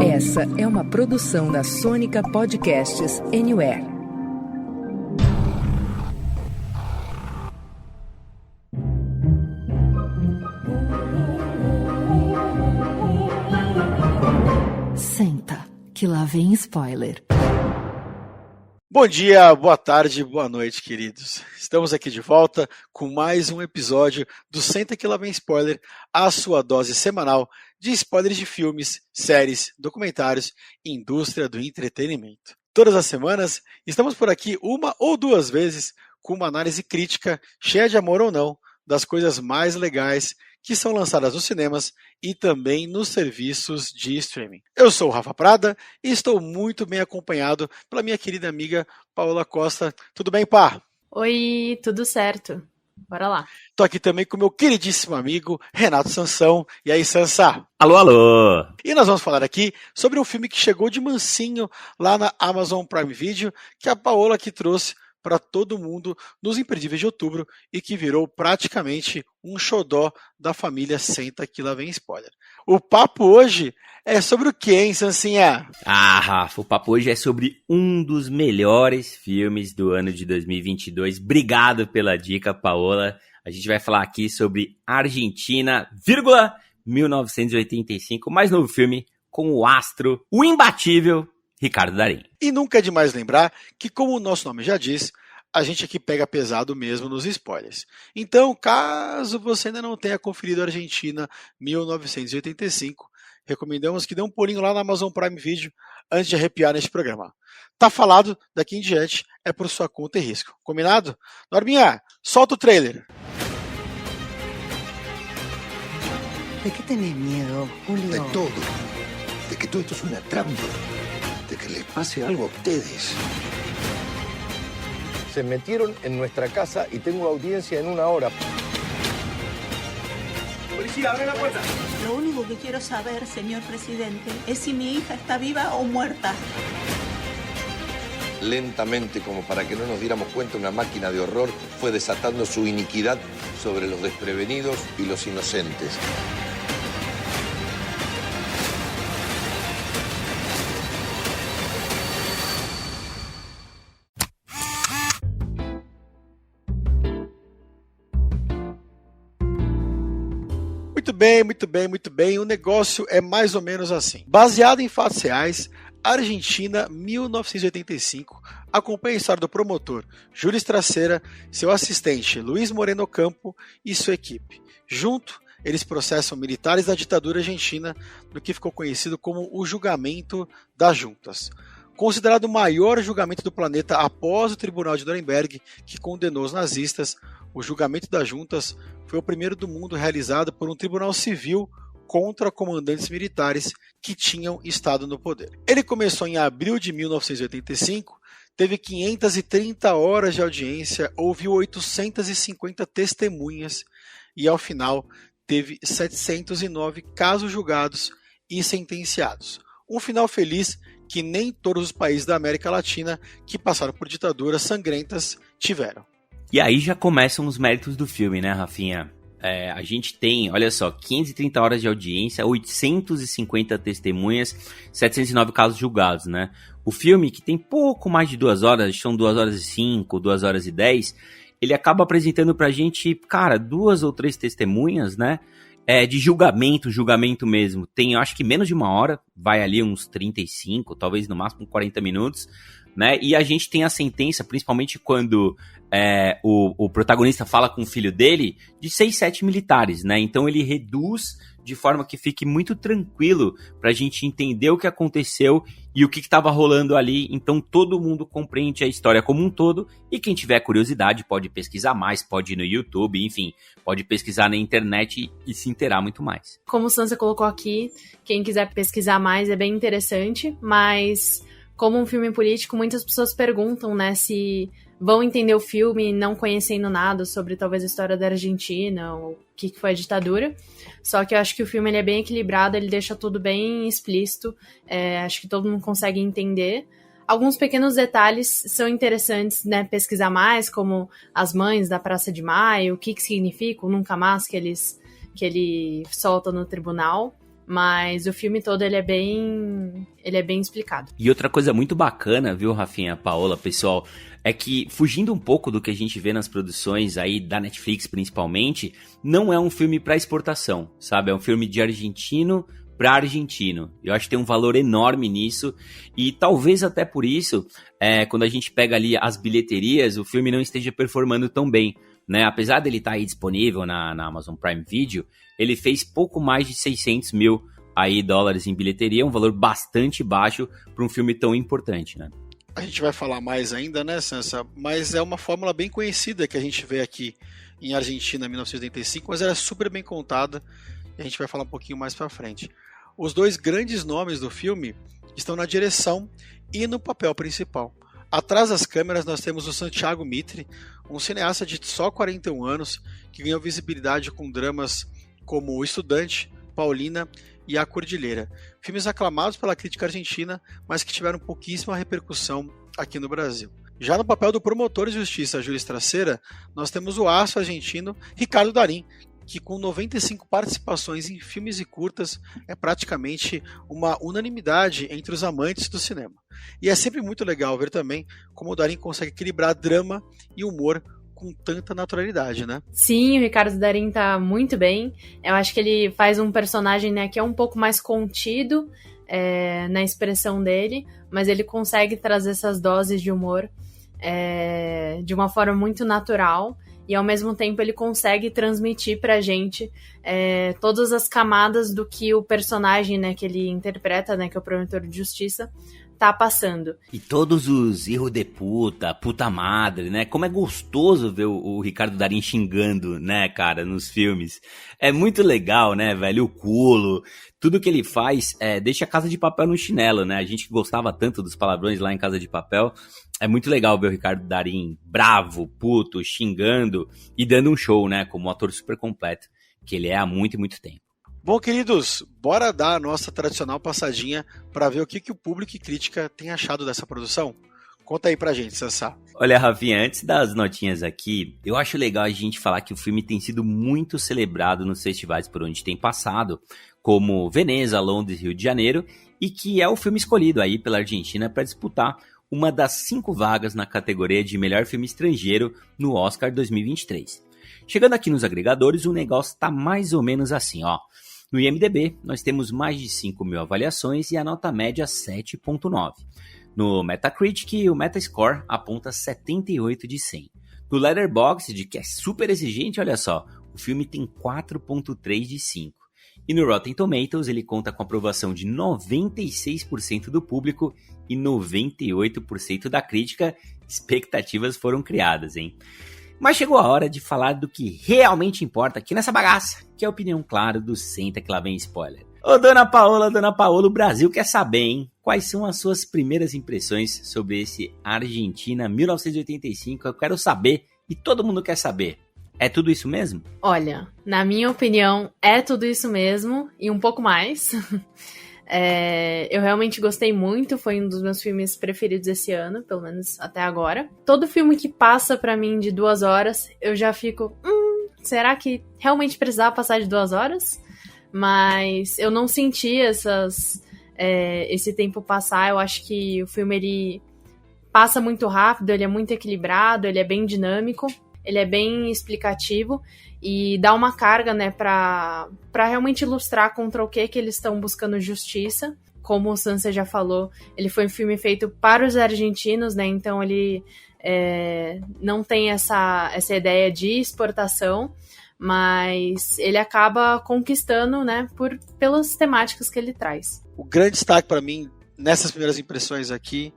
Essa é uma produção da Sônica Podcasts Anywhere. Senta, que lá vem spoiler. Bom dia, boa tarde, boa noite, queridos. Estamos aqui de volta com mais um episódio do Senta que lá vem spoiler, a sua dose semanal de spoilers de filmes, séries, documentários e indústria do entretenimento. Todas as semanas estamos por aqui uma ou duas vezes com uma análise crítica, cheia de amor ou não, das coisas mais legais que são lançadas nos cinemas e também nos serviços de streaming. Eu sou o Rafa Prada e estou muito bem acompanhado pela minha querida amiga Paola Costa. Tudo bem, Pá? Oi, tudo certo. Bora lá. Estou aqui também com meu queridíssimo amigo Renato Sansão. E aí, Sansa? Alô, alô! E nós vamos falar aqui sobre um filme que chegou de mansinho lá na Amazon Prime Video, que a Paola aqui trouxe para todo mundo nos Imperdíveis de Outubro e que virou praticamente um xodó da família Senta que lá vem spoiler. O papo hoje é sobre o que, hein, Sansinha? Ah, Rafa, o papo hoje é sobre um dos melhores filmes do ano de 2022. Obrigado pela dica, Paola. A gente vai falar aqui sobre Argentina, 1985, mais novo filme com o astro, o imbatível Ricardo Darín. E nunca é demais lembrar que, como o nosso nome já diz, a gente aqui pega pesado mesmo nos spoilers. Então, caso você ainda não tenha conferido Argentina 1985, recomendamos que dê um pulinho lá na Amazon Prime Video antes de arrepiar neste programa. Tá falado, daqui em diante é por sua conta e risco. Combinado? Norminha, solta o trailer. ¿De qué tenés miedo, Julio? De todo. De que todo esto es una trampa. De que les pase algo a ustedes. Se metieron en nuestra casa y tengo audiencia en 1 hora. Policía, abre la puerta. Lo único que quiero saber, señor presidente, es si mi hija está viva o muerta. Lentamente, como para que no nos diéramos cuenta, una máquina de horror fue desatando su iniquidad sobre los desprevenidos y los inocentes. Muito bem. O negócio é mais ou menos assim. Baseado em fatos reais, Argentina 1985 acompanha a história do promotor Júlio Estraceira, seu assistente Luiz Moreno Campo e sua equipe. Junto, eles processam militares da ditadura argentina no que ficou conhecido como o Julgamento das Juntas. Considerado o maior julgamento do planeta após o Tribunal de Nuremberg, que condenou os nazistas, o Julgamento das Juntas foi o primeiro do mundo realizado por um tribunal civil contra comandantes militares que tinham estado no poder. Ele começou em abril de 1985, teve 530 horas de audiência, ouviu 850 testemunhas e, ao final, teve 709 casos julgados e sentenciados. Um final feliz que nem todos os países da América Latina que passaram por ditaduras sangrentas tiveram. E aí já começam os méritos do filme, né, Rafinha? A gente tem, olha só, 530 horas de audiência, 850 testemunhas, 709 casos julgados, né? O filme, que tem pouco mais de 2 horas, são 2 horas e 5, 2 horas e 10, ele acaba apresentando pra gente, cara, 2 ou 3 testemunhas, né? De julgamento mesmo. Tem, eu acho que menos de 1 hora, vai ali uns 35, talvez no máximo 40 minutos, né? E a gente tem a sentença, principalmente quando o protagonista fala com o filho dele, de 6, 7 militares, né? Então ele reduz de forma que fique muito tranquilo pra gente entender o que aconteceu e o que estava rolando ali. Então todo mundo compreende a história como um todo, e quem tiver curiosidade pode pesquisar mais, pode ir no YouTube, enfim, pode pesquisar na internet e se inteirar muito mais. Como o Sansa colocou aqui, quem quiser pesquisar mais é bem interessante, mas como um filme político, muitas pessoas perguntam, né, se vão entender o filme não conhecendo nada sobre talvez a história da Argentina ou o que foi a ditadura. Só que eu acho que o filme ele é bem equilibrado, ele deixa tudo bem explícito, acho que todo mundo consegue entender. Alguns pequenos detalhes são interessantes, né, pesquisar mais, como as mães da Praça de Maio, o que significa o Nunca Mais que ele solta no tribunal. mas o filme todo ele é bem explicado. E outra coisa muito bacana, viu, Rafinha, Paola, pessoal, é que, fugindo um pouco do que a gente vê nas produções aí da Netflix principalmente, não é um filme para exportação, sabe? É um filme de argentino para argentino. Eu acho que tem um valor enorme nisso, e talvez até por isso, quando a gente pega ali as bilheterias, o filme não esteja performando tão bem, né? Apesar dele estar aí disponível na Amazon Prime Video, ele fez pouco mais de 600 mil aí dólares em bilheteria, um valor bastante baixo para um filme tão importante, né? A gente vai falar mais ainda, né, Sansa? Mas é uma fórmula bem conhecida que a gente vê aqui em Argentina, em 1985, mas ela é super bem contada, e a gente vai falar um pouquinho mais pra frente. Os dois grandes nomes do filme estão na direção e no papel principal. Atrás das câmeras nós temos o Santiago Mitre, um cineasta de só 41 anos, que ganhou visibilidade com dramas como O Estudante, Paulina e A Cordilheira. Filmes aclamados pela crítica argentina, mas que tiveram pouquíssima repercussão aqui no Brasil. Já no papel do promotor de justiça Júlio Thrasera, nós temos o aço argentino Ricardo Darín, que com 95 participações em filmes e curtas é praticamente uma unanimidade entre os amantes do cinema. E é sempre muito legal ver também como o Darín consegue equilibrar drama e humor com tanta naturalidade, né? Sim, o Ricardo Darín tá muito bem. Eu acho que ele faz um personagem, né, que é um pouco mais contido na expressão dele, mas ele consegue trazer essas doses de humor de uma forma muito natural. E ao mesmo tempo ele consegue transmitir pra gente todas as camadas do que o personagem, né, que ele interpreta, né, que é o promotor de justiça, tá passando. E todos os erros de puta madre, né? Como é gostoso ver o Ricardo Darín xingando, né, cara, nos filmes. É muito legal, né, velho? O culo, tudo que ele faz deixa a Casa de Papel no chinelo, né? A gente que gostava tanto dos palavrões lá em Casa de Papel. É muito legal ver o Ricardo Darín bravo, puto, xingando e dando um show, né? Como um ator super completo, que ele é há muito e muito tempo. Bom, queridos, bora dar a nossa tradicional passadinha para ver o que o público e crítica tem achado dessa produção? Conta aí pra gente, Sassá. Olha, Rafinha, antes das notinhas aqui, eu acho legal a gente falar que o filme tem sido muito celebrado nos festivais por onde tem passado, como Veneza, Londres, Rio de Janeiro, e que é o filme escolhido aí pela Argentina para disputar uma das 5 vagas na categoria de melhor filme estrangeiro no Oscar 2023. Chegando aqui nos agregadores, o negócio tá mais ou menos assim, ó. No IMDb, nós temos mais de 5 mil avaliações e a nota média 7.9. No Metacritic, o Metascore aponta 78 de 100. No Letterboxd, que é super exigente, olha só, o filme tem 4.3 de 5. E no Rotten Tomatoes, ele conta com aprovação de 96% do público e 98% da crítica. Expectativas foram criadas, hein? Mas chegou a hora de falar do que realmente importa aqui nessa bagaça, que é a opinião, claro, do Senta que lá vem spoiler. Ô, Dona Paola, o Brasil quer saber, hein? Quais são as suas primeiras impressões sobre esse Argentina 1985? Eu quero saber, e todo mundo quer saber. É tudo isso mesmo? Olha, na minha opinião, é tudo isso mesmo, e um pouco mais. Eu realmente gostei muito, foi um dos meus filmes preferidos esse ano, pelo menos até agora. Todo filme que passa pra mim de 2 horas, eu já fico, será que realmente precisava passar de 2 horas? Mas eu não senti esse tempo passar. Eu acho que o filme ele passa muito rápido, ele é muito equilibrado, ele é bem dinâmico, ele é bem explicativo e dá uma carga, né, pra realmente ilustrar contra o que eles estão buscando justiça. Como o Sansa já falou, ele foi um filme feito para os argentinos, né, então ele não tem essa ideia de exportação, mas ele acaba conquistando, né, pelas temáticas que ele traz. O grande destaque para mim, nessas primeiras impressões aqui,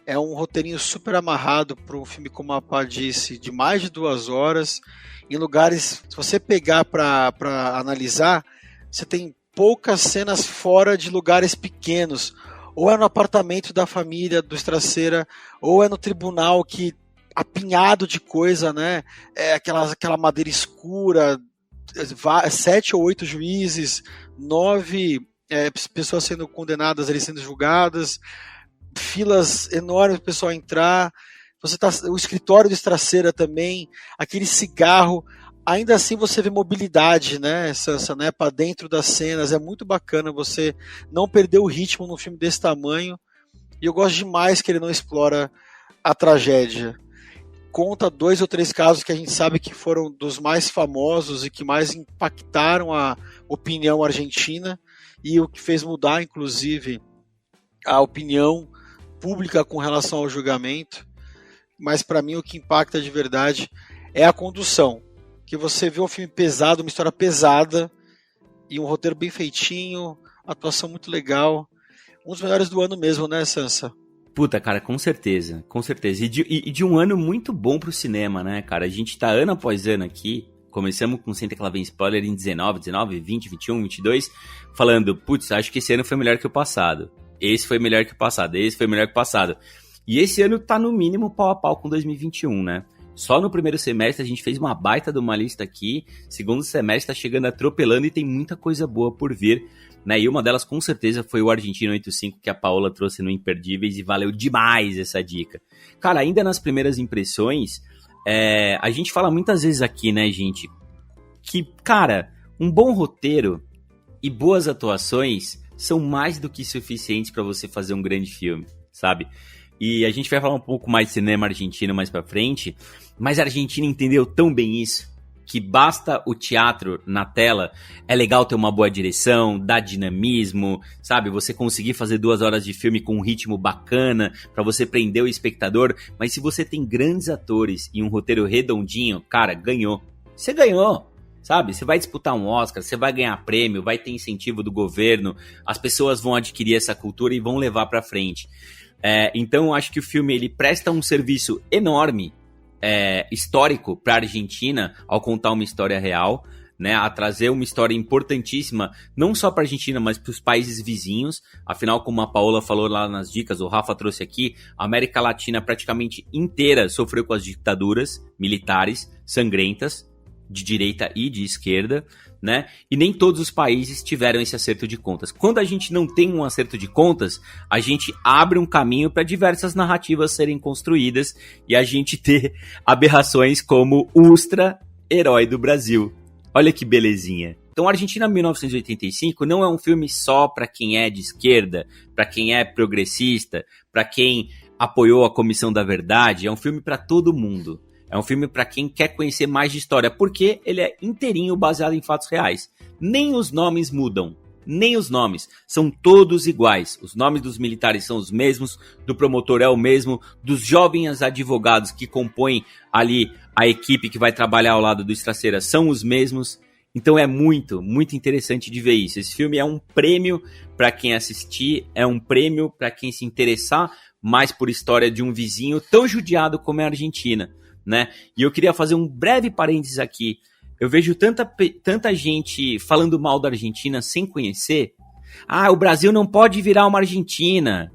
é um roteirinho super amarrado para um filme, como a Pá disse, de mais de 2 horas, em lugares, se você pegar para analisar, você tem poucas cenas fora de lugares pequenos, ou é no apartamento da família do Thrasera, ou é no tribunal que apinhado de coisa, né? Aquela madeira escura, 7 ou 8 juízes, 9 pessoas sendo condenadas, ali sendo julgadas, filas enormes para o pessoal entrar. O escritório do Thrasera também, aquele cigarro, ainda assim você vê mobilidade, né, Sansa, né, para dentro das cenas. É muito bacana você não perder o ritmo num filme desse tamanho. E eu gosto demais que ele não explora a tragédia. Conta 2 ou 3 casos que a gente sabe que foram dos mais famosos e que mais impactaram a opinião argentina e o que fez mudar, inclusive, a opinião pública com relação ao julgamento. Mas para mim o que impacta de verdade é a condução. Que você vê um filme pesado, uma história pesada e um roteiro bem feitinho, atuação muito legal. Um dos melhores do ano mesmo, né, Sansa? Puta, cara, com certeza, com certeza. E de um ano muito bom pro cinema, né, cara? A gente tá ano após ano aqui, começamos com Senta Que Lá Vem Spoiler em 19, 20, 21, 22, falando, putz, acho que esse ano foi melhor que o passado. Esse foi melhor que o passado, esse foi melhor que o passado. E esse ano tá no mínimo pau a pau com 2021, né? Só no primeiro semestre a gente fez uma baita de uma lista aqui, segundo semestre tá chegando atropelando e tem muita coisa boa por vir, né? E uma delas com certeza foi o Argentino 85 que a Paola trouxe no Imperdíveis e valeu demais essa dica. Cara, ainda nas primeiras impressões, a gente fala muitas vezes aqui, né, gente, que, cara, um bom roteiro e boas atuações são mais do que suficientes para você fazer um grande filme, sabe? E a gente vai falar um pouco mais de cinema argentino mais pra frente, mas a Argentina entendeu tão bem isso, que basta o teatro na tela, é legal ter uma boa direção, dar dinamismo, sabe? Você conseguir fazer 2 horas de filme com um ritmo bacana, pra você prender o espectador, mas se você tem grandes atores e um roteiro redondinho, cara, ganhou. Você ganhou, sabe? Você vai disputar um Oscar, você vai ganhar prêmio, vai ter incentivo do governo, as pessoas vão adquirir essa cultura e vão levar pra frente. Então eu acho que o filme ele presta um serviço enorme, histórico para a Argentina ao contar uma história real, né, a trazer uma história importantíssima não só para a Argentina, mas para os países vizinhos. Afinal, como a Paola falou lá nas dicas, o Rafa trouxe aqui, a América Latina praticamente inteira sofreu com as ditaduras militares sangrentas, de direita e de esquerda, né? E nem todos os países tiveram esse acerto de contas. Quando a gente não tem um acerto de contas, a gente abre um caminho para diversas narrativas serem construídas e a gente ter aberrações como Ustra, herói do Brasil. Olha que belezinha. Então, Argentina 1985 não é um filme só para quem é de esquerda, para quem é progressista, para quem apoiou a Comissão da Verdade. É um filme para todo mundo. É um filme para quem quer conhecer mais de história, porque ele é inteirinho baseado em fatos reais. Nem os nomes mudam, nem os nomes. São todos iguais. Os nomes dos militares são os mesmos, do promotor é o mesmo, dos jovens advogados que compõem ali a equipe que vai trabalhar ao lado do Estraceira são os mesmos. Então é muito, muito interessante de ver isso. Esse filme é um prêmio para quem assistir, é um prêmio para quem se interessar mais por história de um vizinho tão judiado como é a Argentina, né? E eu queria fazer um breve parênteses aqui. Eu vejo tanta gente falando mal da Argentina sem conhecer. Ah, o Brasil não pode virar uma Argentina,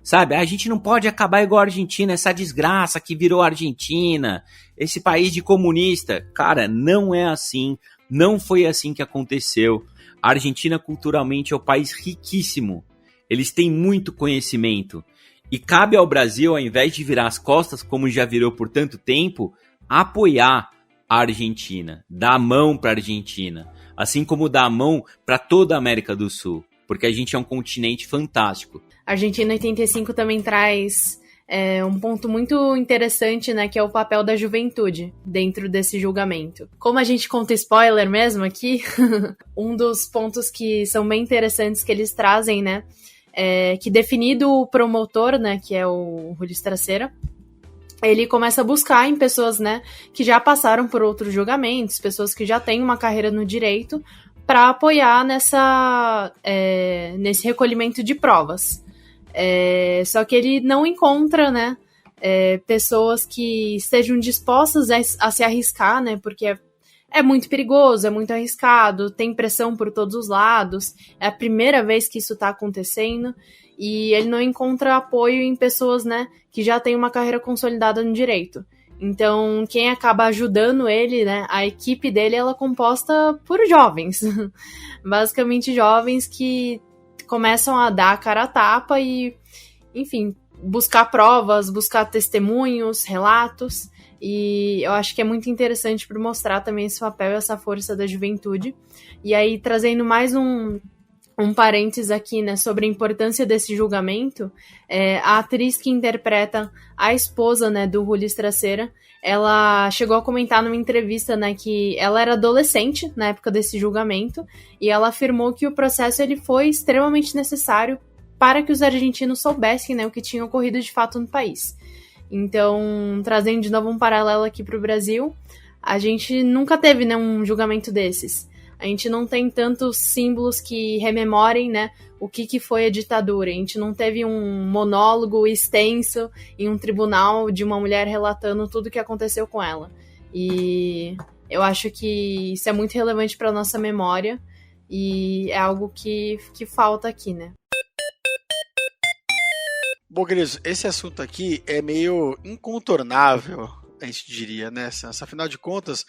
sabe? A gente não pode acabar igual a Argentina, essa desgraça que virou a Argentina, esse país de comunista. Cara, não é assim, não foi assim que aconteceu. A Argentina culturalmente é um país riquíssimo, eles têm muito conhecimento. E cabe ao Brasil, ao invés de virar as costas, como já virou por tanto tempo, apoiar a Argentina, dar a mão para a Argentina, assim como dar a mão para toda a América do Sul, porque a gente é um continente fantástico. A Argentina 85 também traz um ponto muito interessante, né, que é o papel da juventude dentro desse julgamento. Como a gente conta spoiler mesmo aqui, um dos pontos que são bem interessantes que eles trazem, né, que definido o promotor, né, que é o Júlio Estraceira, ele começa a buscar em pessoas, né, que já passaram por outros julgamentos, pessoas que já têm uma carreira no direito, para apoiar nesse recolhimento de provas. Só que ele não encontra, né, pessoas que estejam dispostas a se arriscar, né, porque é muito perigoso, é muito arriscado, tem pressão por todos os lados, é a primeira vez que isso está acontecendo, e ele não encontra apoio em pessoas, né, que já têm uma carreira consolidada no direito. Então, quem acaba ajudando ele, né, a equipe dele, ela é composta por jovens, basicamente jovens que começam a dar a cara a tapa e, enfim, buscar provas, buscar testemunhos, relatos. E eu acho que é muito interessante para mostrar também esse papel e essa força da juventude. E aí, trazendo mais um parênteses aqui, né, sobre a importância desse julgamento, a atriz que interpreta a esposa, né, do Julius Traceira, ela chegou a comentar numa entrevista, né, que ela era adolescente na época desse julgamento, e ela afirmou que o processo ele foi extremamente necessário para que os argentinos soubessem, né, o que tinha ocorrido de fato no país. Então, trazendo de novo um paralelo aqui para o Brasil, a gente nunca teve, né, um julgamento desses. A gente não tem tantos símbolos que rememorem, né, o que foi a ditadura. A gente não teve um monólogo extenso em um tribunal de uma mulher relatando tudo o que aconteceu com ela. E eu acho que isso é muito relevante para a nossa memória e é algo que falta aqui, né? Bom, queridos, esse assunto aqui é meio incontornável, a gente diria, né? Afinal de contas,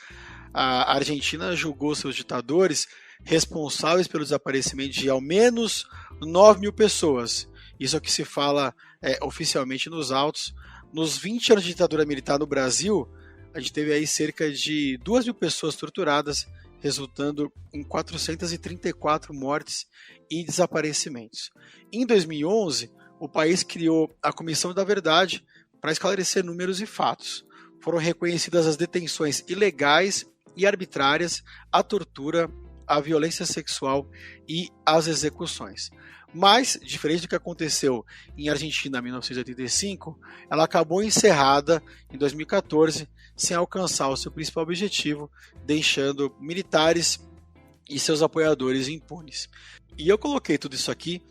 a Argentina julgou seus ditadores responsáveis pelo desaparecimento de ao menos 9 mil pessoas. Isso é o que se fala oficialmente nos autos. Nos 20 anos de ditadura militar no Brasil, a gente teve aí cerca de 2 mil pessoas torturadas, resultando em 434 mortes e desaparecimentos. Em 2011, o país criou a Comissão da Verdade para esclarecer números e fatos. Foram reconhecidas as detenções ilegais e arbitrárias, a tortura, a violência sexual e as execuções. Mas, diferente do que aconteceu em Argentina em 1985, ela acabou encerrada em 2014 sem alcançar o seu principal objetivo, deixando militares e seus apoiadores impunes. E eu coloquei tudo isso aqui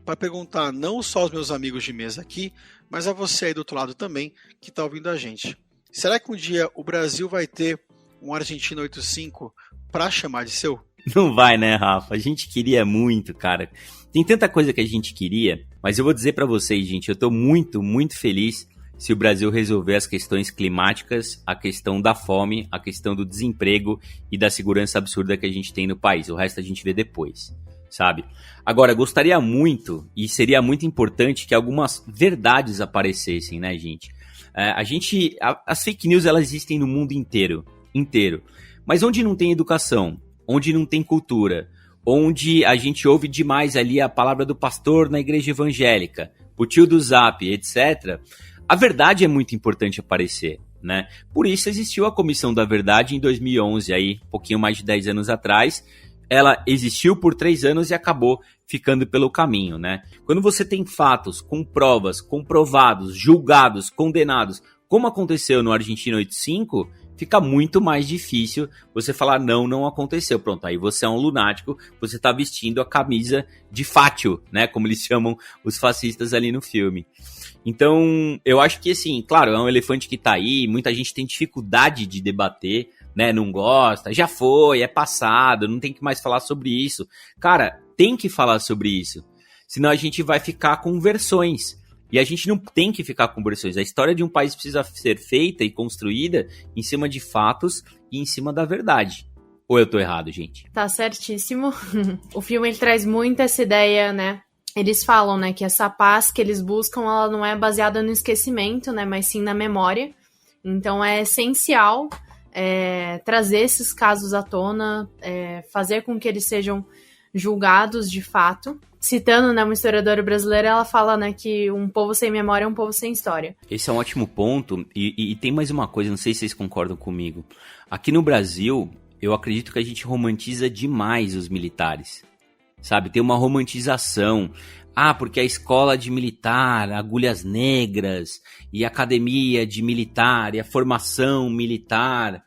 para perguntar não só aos meus amigos de mesa aqui, mas a você aí do outro lado também, que está ouvindo a gente. Será que um dia o Brasil vai ter um Argentina 85 para chamar de seu? Não vai, né, Rafa? A gente queria muito, cara. Tem tanta coisa que a gente queria, mas eu vou dizer para vocês, gente, eu tô muito, muito feliz se o Brasil resolver as questões climáticas, a questão da fome, a questão do desemprego e da segurança absurda que a gente tem no país. O resto a gente vê depois, sabe? Agora, gostaria muito, e seria muito importante que algumas verdades aparecessem, né, gente? As fake news, elas existem no mundo inteiro. Mas onde não tem educação, onde não tem cultura, onde a gente ouve demais ali a palavra do pastor na igreja evangélica, o tio do Zap, etc., a verdade é muito importante aparecer, né? Por isso existiu a Comissão da Verdade em 2011, aí, um pouquinho mais de 10 anos atrás. Ela existiu por 3 anos e acabou ficando pelo caminho, né? Quando você tem fatos com provas, comprovados, julgados, condenados, como aconteceu no Argentina 85, fica muito mais difícil você falar não aconteceu. Pronto, aí você é um lunático, você tá vestindo a camisa de fátio, né? Como eles chamam os fascistas ali no filme. Então, eu acho que, assim, claro, é um elefante que tá aí, muita gente tem dificuldade de debater, né? Não gosta, já foi, é passado, não tem que mais falar sobre isso. Cara, tem que falar sobre isso, senão a gente vai ficar com versões. E a gente não tem que ficar com versões. A história de um país precisa ser feita e construída em cima de fatos e em cima da verdade. Ou eu tô errado, gente? Tá certíssimo. O filme ele traz muito essa ideia, né? Eles falam, né, que essa paz que eles buscam, ela não é baseada no esquecimento, né, mas sim na memória. Então é essencial trazer esses casos à tona, fazer com que eles sejam julgados de fato. Citando, né, uma historiadora brasileira, ela fala, né, que um povo sem memória é um povo sem história. Esse é um ótimo ponto. E tem mais uma coisa, não sei se vocês concordam comigo. Aqui no Brasil, eu acredito que a gente romantiza demais os militares. Sabe, tem uma romantização. Porque a escola de militar, agulhas negras, e a academia de militar, e a formação militar.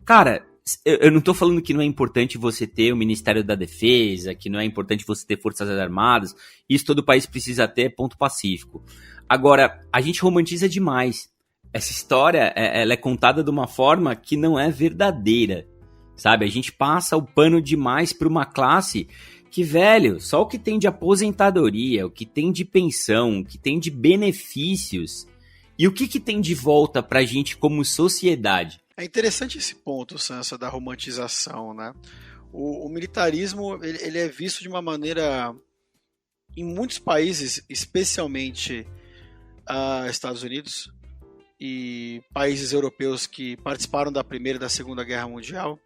Cara, eu não tô falando que não é importante você ter o Ministério da Defesa, que não é importante você ter Forças Armadas. Isso todo país precisa ter, ponto pacífico. Agora, a gente romantiza demais. Essa história, ela é contada de uma forma que não é verdadeira, sabe? A gente passa o pano demais para uma classe que, velho, só o que tem de aposentadoria, o que tem de pensão, o que tem de benefícios e o que tem de volta pra gente como sociedade. É interessante esse ponto, Sansa, da romantização, né? O militarismo, ele é visto de uma maneira, em muitos países, especialmente Estados Unidos, e países europeus que participaram da Primeira e da Segunda Guerra Mundial.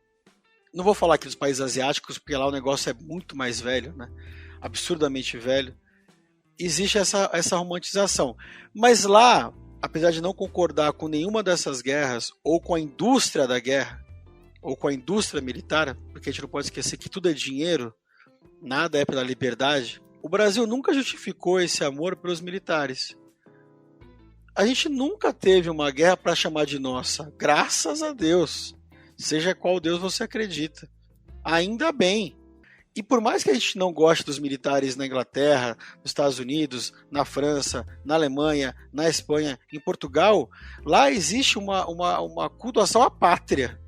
Não vou falar aqui dos países asiáticos, porque lá o negócio é muito mais velho, né? Absurdamente velho. Existe essa romantização. Mas lá, apesar de não concordar com nenhuma dessas guerras, ou com a indústria da guerra, ou com a indústria militar, porque a gente não pode esquecer que tudo é dinheiro, nada é pela liberdade, o Brasil nunca justificou esse amor pelos militares. A gente nunca teve uma guerra para chamar de nossa, graças a Deus, seja qual Deus você acredita. Ainda bem. E por mais que a gente não goste dos militares na Inglaterra, nos Estados Unidos, na França, na Alemanha, na Espanha, em Portugal, lá existe uma cultuação à pátria.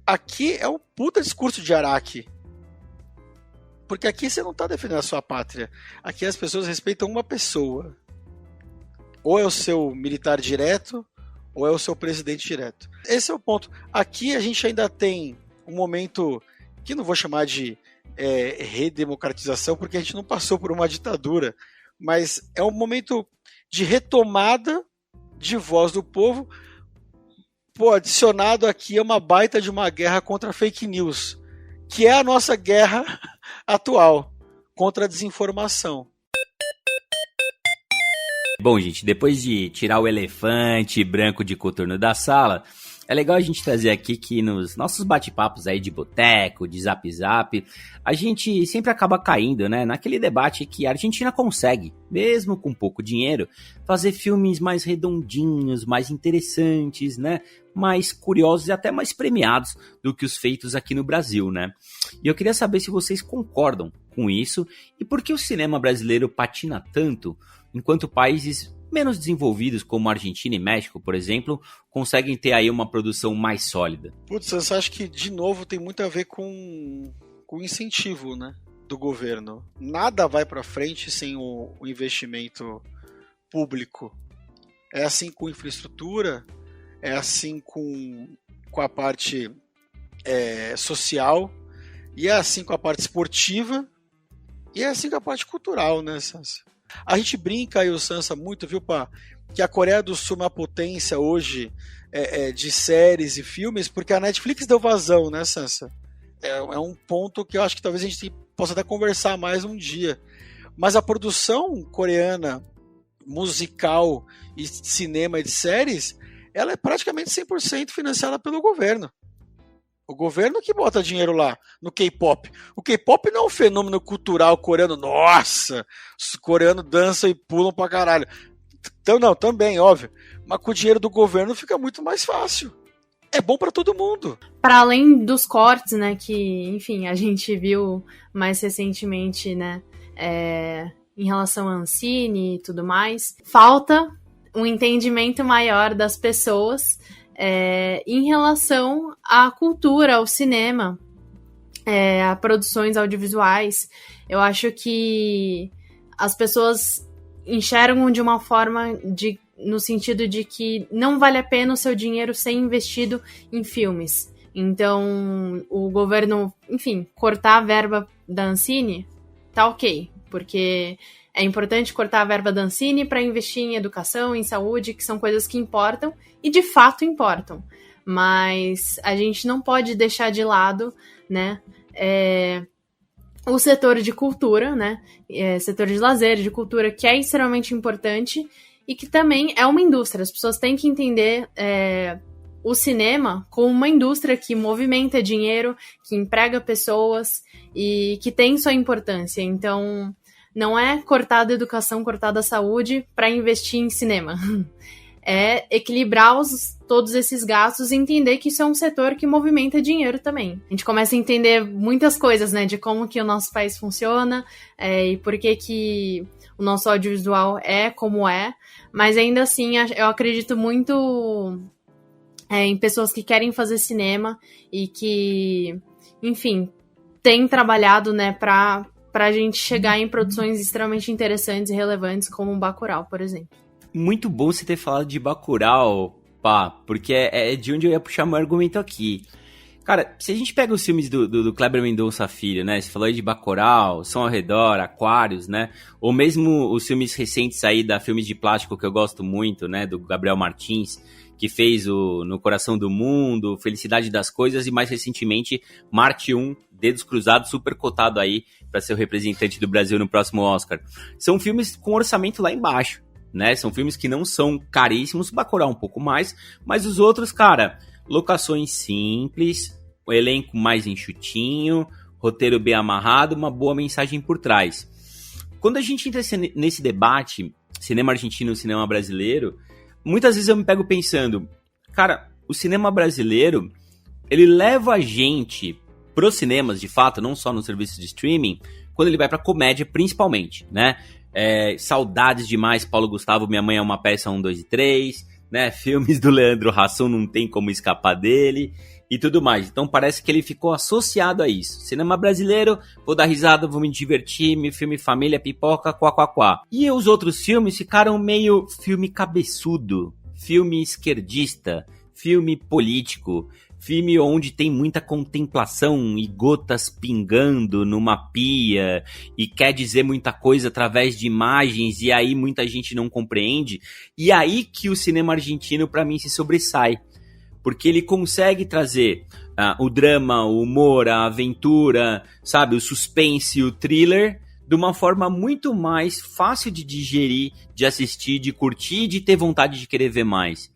Aqui é um puta discurso de Araque. Porque aqui você não está defendendo a sua pátria. Aqui as pessoas respeitam uma pessoa. Ou é o seu militar direto, ou é o seu presidente direto. Esse é o ponto. Aqui a gente ainda tem um momento que não vou chamar de redemocratização, porque a gente não passou por uma ditadura, mas é um momento de retomada de voz do povo. Pô, adicionado aqui é uma baita de uma guerra contra a fake news, que é a nossa guerra atual, contra a desinformação. Bom, gente, depois de tirar o elefante branco de coturno da sala, é legal a gente trazer aqui que nos nossos bate-papos aí de boteco, de zap-zap, a gente sempre acaba caindo, né, naquele debate que a Argentina consegue, mesmo com pouco dinheiro, fazer filmes mais redondinhos, mais interessantes, né, mais curiosos e até mais premiados do que os feitos aqui no Brasil, né. E eu queria saber se vocês concordam com isso e por que o cinema brasileiro patina tanto, enquanto países menos desenvolvidos, como Argentina e México, por exemplo, conseguem ter aí uma produção mais sólida. Putz, eu acho que, de novo, tem muito a ver com o incentivo, né, do governo. Nada vai para frente sem o investimento público. É assim com infraestrutura, é assim com a parte social, e é assim com a parte esportiva, e é assim com a parte cultural, né, Sansa? A gente brinca aí, o Sansa, muito, viu, pá, que a Coreia do Sul é uma potência hoje de séries e filmes, porque a Netflix deu vazão, né, Sansa? É um ponto que eu acho que talvez a gente possa até conversar mais um dia. Mas a produção coreana, musical e cinema e de séries, ela é praticamente 100% financiada pelo governo. O governo que bota dinheiro lá no K-pop. O K-pop não é um fenômeno cultural coreano. Nossa, os coreanos dançam e pulam pra caralho. Então, não, também, óbvio. Mas com o dinheiro do governo fica muito mais fácil. É bom pra todo mundo. Para além dos cortes, né, que, enfim, a gente viu mais recentemente, né, em relação à Ancine e tudo mais, falta um entendimento maior das pessoas em relação à cultura, ao cinema, a produções audiovisuais. Eu acho que as pessoas enxergam de uma forma no sentido de que não vale a pena o seu dinheiro ser investido em filmes. Então, o governo, enfim, cortar a verba da Ancine, tá ok, porque é importante cortar a verba da Ancine para investir em educação, em saúde, que são coisas que importam e de fato importam. Mas a gente não pode deixar de lado, né, o setor de cultura, né, setor de lazer, de cultura, que é extremamente importante e que também é uma indústria. As pessoas têm que entender o cinema como uma indústria que movimenta dinheiro, que emprega pessoas e que tem sua importância. Então, não é cortar da educação, cortar da saúde para investir em cinema. É equilibrar todos esses gastos e entender que isso é um setor que movimenta dinheiro também. A gente começa a entender muitas coisas, né, de como que o nosso país funciona e por que o nosso audiovisual é como é, mas ainda assim eu acredito muito em pessoas que querem fazer cinema e que, enfim, têm trabalhado, né, pra gente chegar em produções extremamente interessantes e relevantes como Bacurau, por exemplo. Muito bom você ter falado de Bacurau, pá, porque é de onde eu ia puxar meu argumento aqui. Cara, se a gente pega os filmes do Kleber Mendonça Filho, né? Você falou aí de Bacurau, Som ao Redor, Aquários, né? Ou mesmo os filmes recentes aí da Filmes de Plástico, que eu gosto muito, né? Do Gabriel Martins, que fez o No Coração do Mundo, Felicidade das Coisas e mais recentemente Marte 1, Dedos Cruzados, super cotado aí para ser o representante do Brasil no próximo Oscar. São filmes com orçamento lá embaixo, né? São filmes que não são caríssimos, Bacurau um pouco mais, mas os outros, cara... Locações simples, o elenco mais enxutinho, roteiro bem amarrado, uma boa mensagem por trás. Quando a gente entra nesse debate, cinema argentino e cinema brasileiro, muitas vezes eu me pego pensando, cara, o cinema brasileiro, ele leva a gente pros cinemas, de fato, não só no serviço de streaming, quando ele vai pra comédia principalmente, né? Saudades demais, Paulo Gustavo, Minha Mãe é uma Peça 1, 2 e 3... né, filmes do Leandro Hassum, não tem como escapar dele e tudo mais. Então parece que ele ficou associado a isso. Cinema brasileiro, vou dar risada, vou me divertir, filme família, pipoca, quá. E os outros filmes ficaram meio filme cabeçudo, filme esquerdista, filme político, filme onde tem muita contemplação e gotas pingando numa pia e quer dizer muita coisa através de imagens e aí muita gente não compreende. E aí que o cinema argentino para mim se sobressai, porque ele consegue trazer o drama, o humor, a aventura, sabe, o suspense, o thriller de uma forma muito mais fácil de digerir, de assistir, de curtir e de ter vontade de querer ver mais.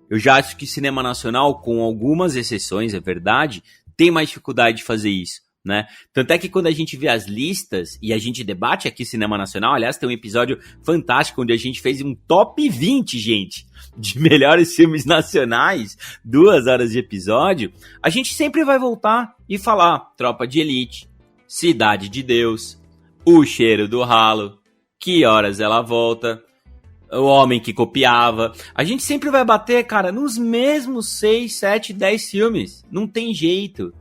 Eu já acho que cinema nacional, com algumas exceções, é verdade, tem mais dificuldade de fazer isso, né? Tanto é que quando a gente vê as listas e a gente debate aqui cinema nacional, aliás, tem um episódio fantástico onde a gente fez um top 20, gente, de melhores filmes nacionais, 2 horas de episódio, a gente sempre vai voltar e falar Tropa de Elite, Cidade de Deus, O Cheiro do Ralo, Que Horas Ela Volta... O Homem que Copiava. A gente sempre vai bater, cara, nos mesmos 6, 7, 10 filmes. Não tem jeito,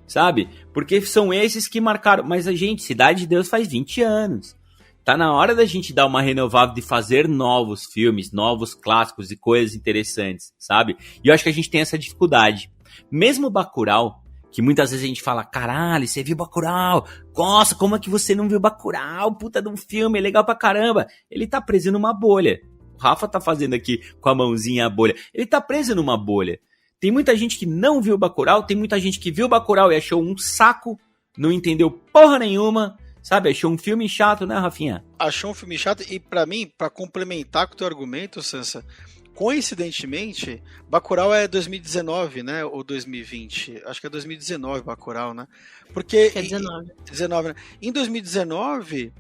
sabe? Porque são esses que marcaram. Mas a gente, Cidade de Deus faz 20 anos. Tá na hora da gente dar uma renovada de fazer novos filmes, novos clássicos e coisas interessantes, sabe? E eu acho que a gente tem essa dificuldade. Mesmo Bacurau, que muitas vezes a gente fala, caralho, você viu Bacurau? Nossa, como é que você não viu Bacurau? Puta de um filme, é legal pra caramba. Ele tá preso numa bolha. O Rafa tá fazendo aqui com a mãozinha a bolha. Ele tá preso numa bolha. Tem muita gente que não viu Bacurau, tem muita gente que viu Bacurau e achou um saco, não entendeu porra nenhuma, sabe? Achou um filme chato, né, Rafinha? Achou um filme chato e pra mim, pra complementar com o teu argumento, Sansa, coincidentemente, Bacurau é 2019, né? Ou 2020? Acho que é 2019 Bacurau, né? Porque é 19, né? Em 2019,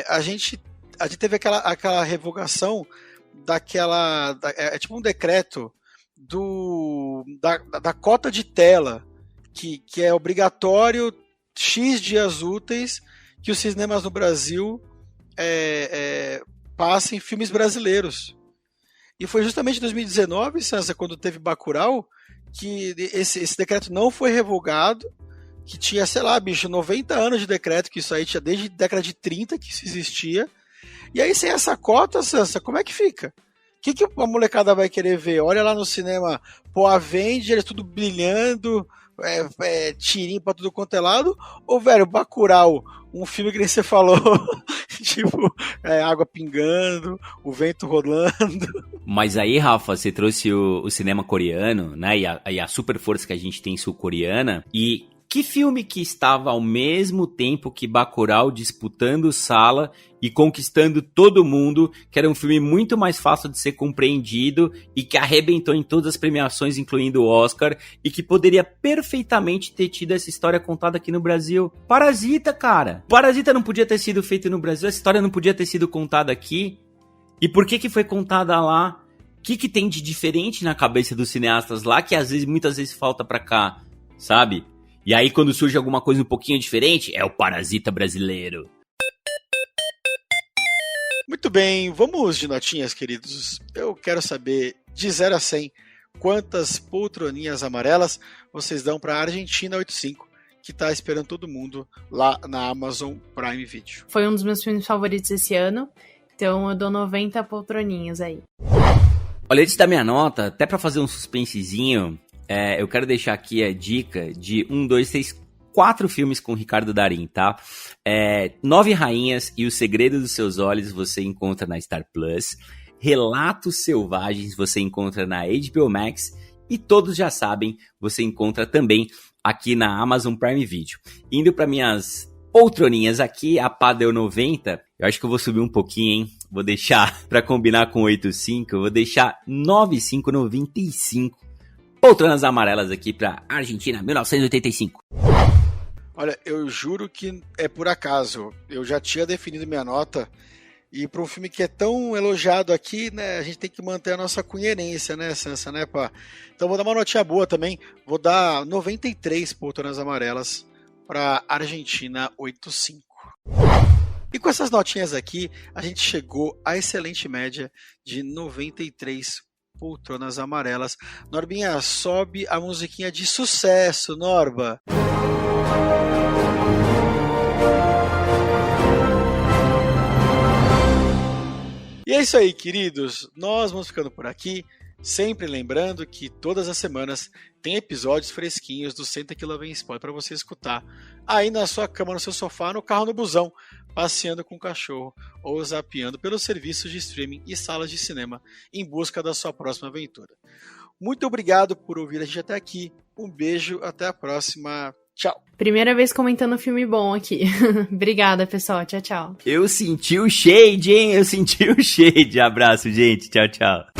a gente teve aquela revogação daquela... É tipo um decreto da cota de tela, que é obrigatório X dias úteis que os cinemas no Brasil passem filmes brasileiros. E foi justamente em 2019, Sansa, quando teve Bacurau, que esse decreto não foi revogado, que tinha, sei lá, bicho, 90 anos de decreto, que isso aí tinha desde a década de 30 que isso existia. E aí, sem essa cota, Sansa, como é que fica? O que a molecada vai querer ver? Olha lá no cinema, pô, Avengers, tudo brilhando, tirinho pra tudo quanto é lado, ou, velho, Bacurau, um filme que nem você falou, tipo, água pingando, o vento rolando. Mas aí, Rafa, você trouxe o cinema coreano, né, e a super força que a gente tem sul-coreana, e que filme que estava ao mesmo tempo que Bacurau disputando sala e conquistando todo mundo, que era um filme muito mais fácil de ser compreendido e que arrebentou em todas as premiações, incluindo o Oscar, e que poderia perfeitamente ter tido essa história contada aqui no Brasil? Parasita, cara! Parasita não podia ter sido feito no Brasil, essa história não podia ter sido contada aqui. E por que foi contada lá? O que tem de diferente na cabeça dos cineastas lá que muitas vezes falta pra cá, sabe? E aí, quando surge alguma coisa um pouquinho diferente, é o Parasita brasileiro. Muito bem, vamos de notinhas, queridos. Eu quero saber, de 0 a 100, quantas poltroninhas amarelas vocês dão para a Argentina 85, que está esperando todo mundo lá na Amazon Prime Video. Foi um dos meus filmes favoritos esse ano, então eu dou 90 poltroninhas aí. Olha, antes da minha nota, até para fazer um suspensezinho... eu quero deixar aqui a dica de 1, 2, 3, 4 filmes com Ricardo Darín, tá? 9 Rainhas e O Segredo dos Seus Olhos você encontra na Star Plus. Relatos Selvagens você encontra na HBO Max. E Todos Já Sabem você encontra também aqui na Amazon Prime Video. Indo para minhas poltroninhas aqui, a pá deu 90. Eu acho que eu vou subir um pouquinho, hein? Vou deixar, para combinar com 8,5, eu vou deixar 9,595 poltronas amarelas aqui para Argentina, 1985. Olha, eu juro que é por acaso. Eu já tinha definido minha nota. E para um filme que é tão elogiado aqui, né, a gente tem que manter a nossa coerência, né, Sansa, né, pá? Então vou dar uma notinha boa também. Vou dar 93 poltronas amarelas para Argentina 85. E com essas notinhas aqui, a gente chegou à excelente média de 93 poltronas amarelas. Norbinha, sobe a musiquinha de sucesso, Norba. E é isso aí, queridos. Nós vamos ficando por aqui. Sempre lembrando que todas as semanas tem episódios fresquinhos do Senta Que Lá Vem Spoiler para você escutar aí na sua cama, no seu sofá, no carro, no busão, passeando com o cachorro ou zapeando pelos serviços de streaming e salas de cinema em busca da sua próxima aventura. Muito obrigado por ouvir a gente até aqui. Um beijo, até a próxima. Tchau. Primeira vez comentando filme bom aqui. Obrigada, pessoal. Tchau, tchau. Eu senti o shade, hein? Eu senti o shade. Abraço, gente. Tchau, tchau.